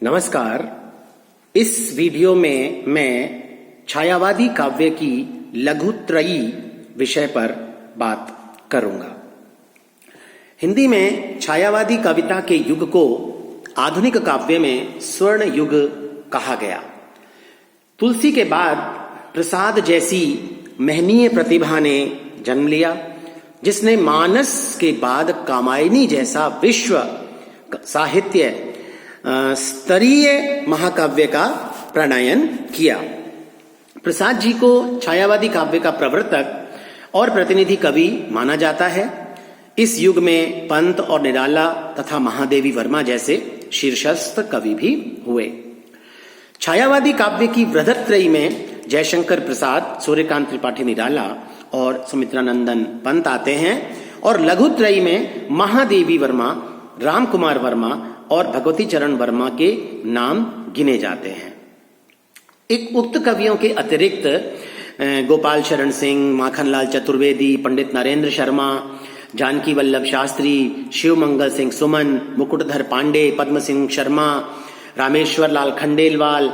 नमस्कार। इस वीडियो में मैं छायावादी काव्य की लघुत्रयी विषय पर बात करूंगा। हिंदी में छायावादी कविता के युग को आधुनिक काव्य में स्वर्ण युग कहा गया। तुलसी के बाद प्रसाद जैसी महनीय प्रतिभा ने जन्म लिया, जिसने मानस के बाद कामायनी जैसा विश्व साहित्य स्तरीय महाकाव्य का प्रणयन किया। प्रसाद जी को छायावादी काव्य का प्रवर्तक और प्रतिनिधि कवि माना जाता है। इस युग में पंत और निराला तथा महादेवी वर्मा जैसे शीर्षस्थ कवि भी हुए। छायावादी काव्य की वृहदत्रयी में जयशंकर प्रसाद, सूर्यकांत त्रिपाठी निराला और सुमित्रानंदन पंत आते हैं, और लघुत्रयी में महादेवी वर्मा, राम कुमार वर्मा और भगवती चरण वर्मा के नाम गिने जाते हैं। एक उक्त कवियों के अतिरिक्त गोपाल शरण सिंह, माखनलाल चतुर्वेदी, पंडित नरेंद्र शर्मा, जानकी वल्लभ शास्त्री, शिव मंगल सिंह सुमन, मुकुटधर पांडे, पद्म सिंह शर्मा, रामेश्वर लाल खंडेलवाल,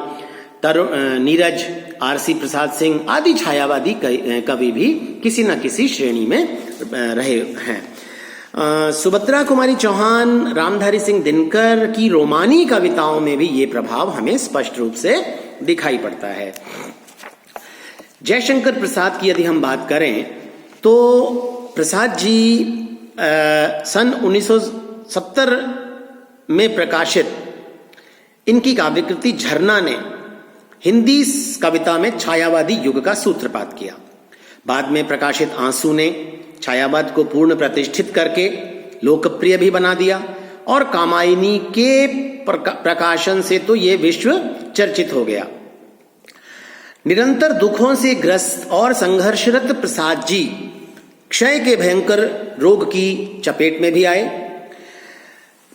नीरज, आरसी प्रसाद सिंह आदि छायावादी कवि भी किसी न किसी श्रेणी में रहे हैं। सुभद्रा कुमारी चौहान, रामधारी सिंह दिनकर की रोमानी कविताओं में भी ये प्रभाव हमें स्पष्ट रूप से दिखाई पड़ता है। जयशंकर प्रसाद की यदि हम बात करें तो प्रसाद जी सन 1970 में प्रकाशित इनकी काव्यकृति झरना ने हिंदी कविता में छायावादी युग का सूत्रपात किया। बाद में प्रकाशित आंसू ने छायावाद को पूर्ण प्रतिष्ठित करके लोकप्रिय भी बना दिया, और कामायनी के प्रकाशन से तो ये विश्व चर्चित हो गया। निरंतर दुखों से ग्रस्त और संघर्षरत प्रसाद जी क्षय के भयंकर रोग की चपेट में भी आए।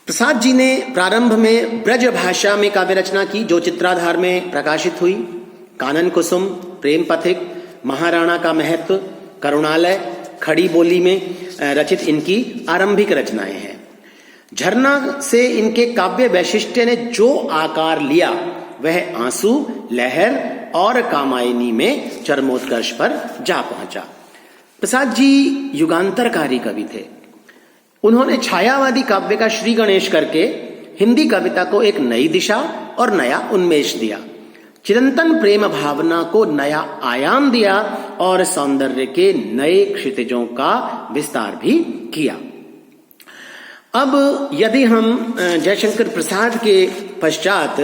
प्रसाद जी ने प्रारंभ में ब्रज भाषा में काव्य रचना की, जो चित्राधार में प्रकाशित हुई। कानन कुसुम, प्रेम पथिक, महाराणा का महत्व, करुणालय, खड़ी बोली में रचित इनकी आरंभिक रचनाएं हैं। झरना से इनके काव्य वैशिष्ट्य ने जो आकार लिया वह आंसू, लहर और कामायनी में चरमोत्कर्ष पर जा पहुंचा। प्रसाद जी युगांतरकारी कवि थे। उन्होंने छायावादी काव्य का श्री गणेश करके हिंदी कविता को एक नई दिशा और नया उन्मेष दिया, चिरंतन प्रेम भावना को नया आयाम दिया और सौंदर्य के नए क्षितिजों का विस्तार भी किया। अब यदि हम जयशंकर प्रसाद के पश्चात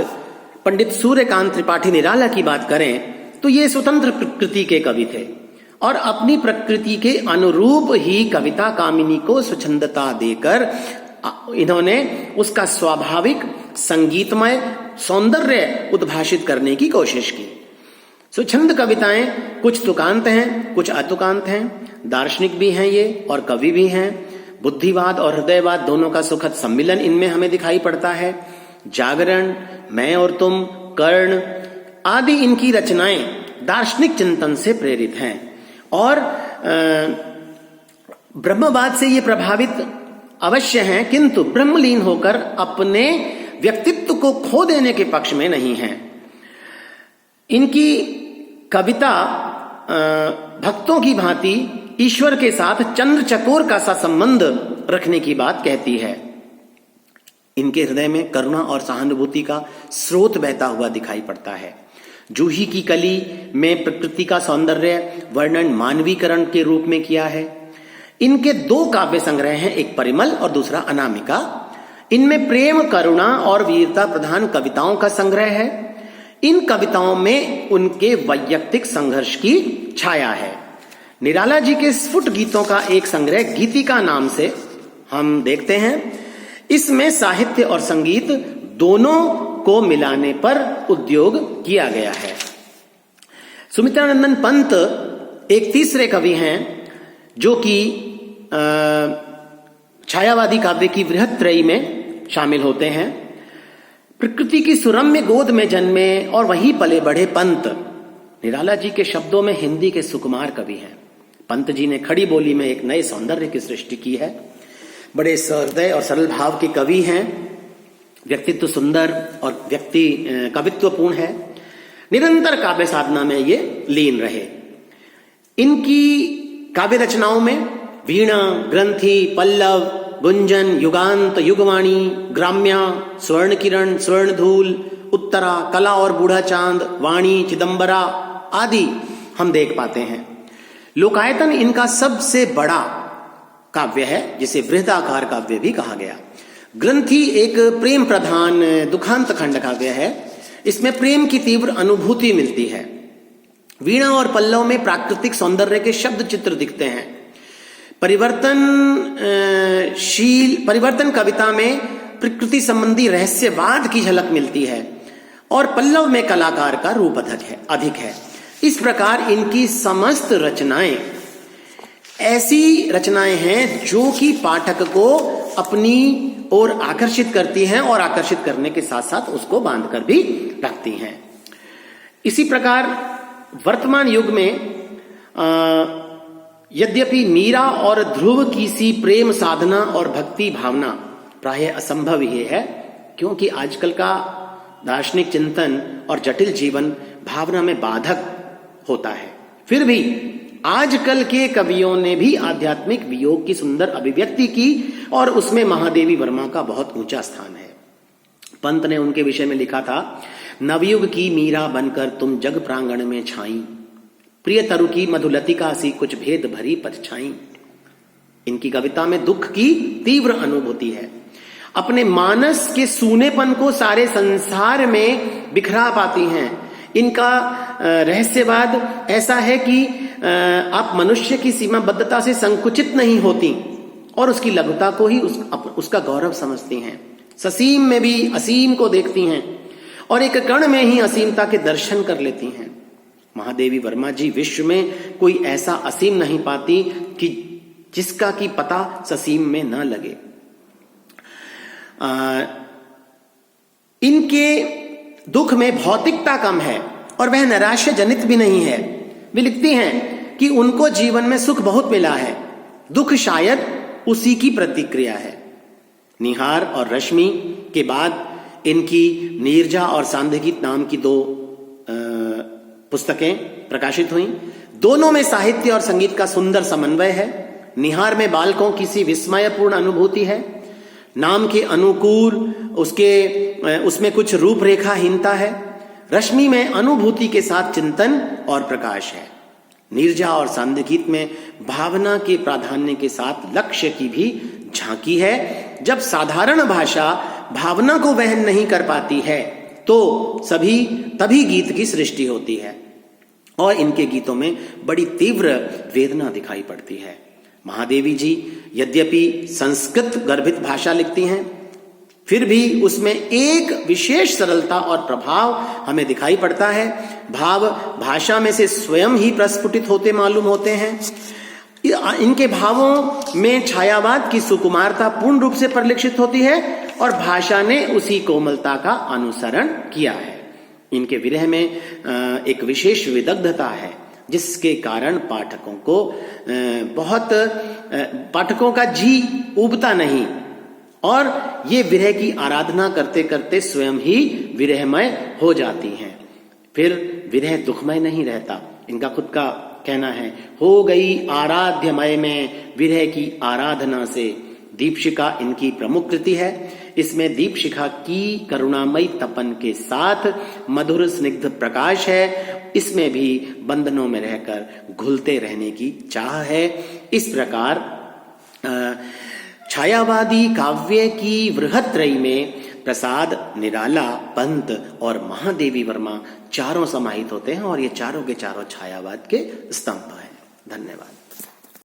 पंडित सूर्यकांत त्रिपाठी निराला की बात करें तो ये स्वतंत्र प्रकृति के कवि थे और अपनी प्रकृति के अनुरूप ही कविता कामिनी को स्वच्छंदता देकर इन्होंने उसका स्वाभाविक संगीतमय सौंदर्य उद्भाषित करने की कोशिश की। स्वच्छंद कविताएं कुछ तुकांत हैं, कुछ अतुकांत हैं, दार्शनिक भी हैं ये और कवि भी हैं। बुद्धिवाद और हृदयवाद दोनों का सुखद सम्मिलन इनमें हमें दिखाई पड़ता है। जागरण, मैं और तुम, कर्ण आदि इनकी रचनाएं दार्शनिक चिंतन से प्रेरित हैं और ब्रह्मवाद से ये प्रभावित अवश्य हैं, किंतु ब्रह्मलीन होकर अपने व्यक्तित्व को खो देने के पक्ष में नहीं हैं। इनकी कविता भक्तों की भांति ईश्वर के साथ चंद्र चकोर का सा संबंध रखने की बात कहती है। इनके हृदय में करुणा और सहानुभूति का स्रोत बहता हुआ दिखाई पड़ता है। जूही की कली में प्रकृति का सौंदर्य वर्णन मानवीकरण के रूप में किया है। इनके दो काव्य संग्रह हैं, एक परिमल और दूसरा अनामिका। इनमें प्रेम, करुणा और वीरता प्रधान कविताओं का संग्रह है। इन कविताओं में उनके वैयक्तिक संघर्ष की छाया है। निराला जी के स्फुट गीतों का एक संग्रह गीतिका नाम से हम देखते हैं। इसमें साहित्य और संगीत दोनों को मिलाने पर उद्योग किया गया है। सुमित्रानंदन पंत एक तीसरे कवि हैं जो कि छायावादी काव्य की वृहदत्रयी में शामिल होते हैं। प्रकृति की सुरम्य गोद में जन्मे और वहीं पले बढ़े पंत निराला जी के शब्दों में हिंदी के सुकुमार कवि हैं। पंत जी ने खड़ी बोली में एक नए सौंदर्य की सृष्टि की है। बड़े सहृदय और सरल भाव के कवि हैं। व्यक्तित्व सुंदर और कवित्वपूर्ण है। निरंतर काव्य साधना में ये लीन रहे। इनकी काव्य रचनाओं में वीणा, ग्रंथि, पल्लव, गुंजन, युगांत, युगवाणी, ग्राम्या, स्वर्ण किरण, स्वर्ण धूल, उत्तरा, कला और बूढ़ा चांद, वाणी, चिदंबरा आदि हम देख पाते हैं। लोकायतन इनका सबसे बड़ा काव्य है, जिसे बृहदाकार काव्य भी कहा गया। ग्रंथि एक प्रेम प्रधान दुखांत खंड काव्य है। इसमें प्रेम की तीव्र अनुभूति मिलती है। वीणा और पल्लव में प्राकृतिक सौंदर्य के शब्द चित्र दिखते हैं। परिवर्तन कविता में प्रकृति संबंधी रहस्यवाद की झलक मिलती है और पल्लव में कलाकार का रूप अधिक है। इस प्रकार इनकी समस्त रचनाएं ऐसी रचनाएं हैं जो कि पाठक को अपनी ओर आकर्षित करती हैं और आकर्षित करने के साथ साथ उसको बांधकर भी रखती हैं। इसी प्रकार वर्तमान युग में यद्यपि मीरा और ध्रुव की सी प्रेम साधना और भक्ति भावना प्रायः असंभव ही है, क्योंकि आजकल का दार्शनिक चिंतन और जटिल जीवन भावना में बाधक होता है। फिर भी आजकल के कवियों ने भी आध्यात्मिक वियोग की सुंदर अभिव्यक्ति की और उसमें महादेवी वर्मा का बहुत ऊंचा स्थान है। पंत ने उनके विषय में लिखा था, नवयुग की मीरा बनकर तुम जग प्रांगण में छाई, प्रिय तरु की मधुलतिका सी कुछ भेद भरी परछाई। इनकी कविता में दुख की तीव्र अनुभूति है। अपने मानस के सूनेपन को सारे संसार में बिखरा पाती हैं। इनका रहस्यवाद ऐसा है कि आप मनुष्य की सीमाबद्धता से संकुचित नहीं होती और उसकी लघुता को ही उसका गौरव समझती हैं। ससीम में भी असीम को देखती हैं और एक कण में ही असीमता के दर्शन कर लेती हैं। महादेवी वर्मा जी विश्व में कोई ऐसा असीम नहीं पाती कि जिसका की पता ससीम में न लगे। इनके दुख में भौतिकता कम है और वह निराशा जनित भी नहीं है। वे लिखती हैं कि उनको जीवन में सुख बहुत मिला है, दुख शायद उसी की प्रतिक्रिया है। निहार और रश्मि के बाद इनकी नीरजा और सांध्यागीत नाम की 2 पुस्तकें प्रकाशित हुई। दोनों में साहित्य और संगीत का सुंदर समन्वय है। निहार में बालकों की सी विस्मयपूर्ण अनुभूति है, नाम के अनुकूल उसमें कुछ रूपरेखाहीनता है। रश्मि में अनुभूति के साथ चिंतन और प्रकाश है। नीरजा और सांध्यागीत में भावना के प्राधान्य के साथ लक्ष्य की भी झांकी है। जब साधारण भाषा भावना को वहन नहीं कर पाती है तो तभी गीत की सृष्टि होती है और इनके गीतों में बड़ी तीव्र वेदना दिखाई पड़ती है। महादेवी जी यद्यपि संस्कृत गर्भित भाषा लिखती हैं, फिर भी उसमें एक विशेष सरलता और प्रभाव हमें दिखाई पड़ता है। भाव भाषा में से स्वयं ही प्रस्फुटित होते मालूम होते हैं। इनके भावों में छायावाद की सुकुमारता पूर्ण रूप से परिलक्षित होती है और भाषा ने उसी कोमलता का अनुसरण किया है। इनके विरह में एक विशेष विदग्धता है, जिसके कारण पाठकों का जी उबता नहीं और ये विरह की आराधना करते करते स्वयं ही विरहमय हो जाती हैं। फिर विरह दुखमय नहीं रहता। इनका खुद का कहना है, हो गई आराध्यमय में विरह की आराधना से। दीपशिखा इनकी प्रमुख कृति है। इसमें दीपशिखा की करुणामयी तपन के साथ मधुर स्निग्ध प्रकाश है। इसमें भी बंधनों में रहकर घुलते रहने की चाह है। इस प्रकार छायावादी काव्य की वृहत्रयी में प्रसाद, निराला, पंत और महादेवी वर्मा चारों समाहित होते हैं और ये चारों के चारों छायावाद के स्तंभ हैं। धन्यवाद।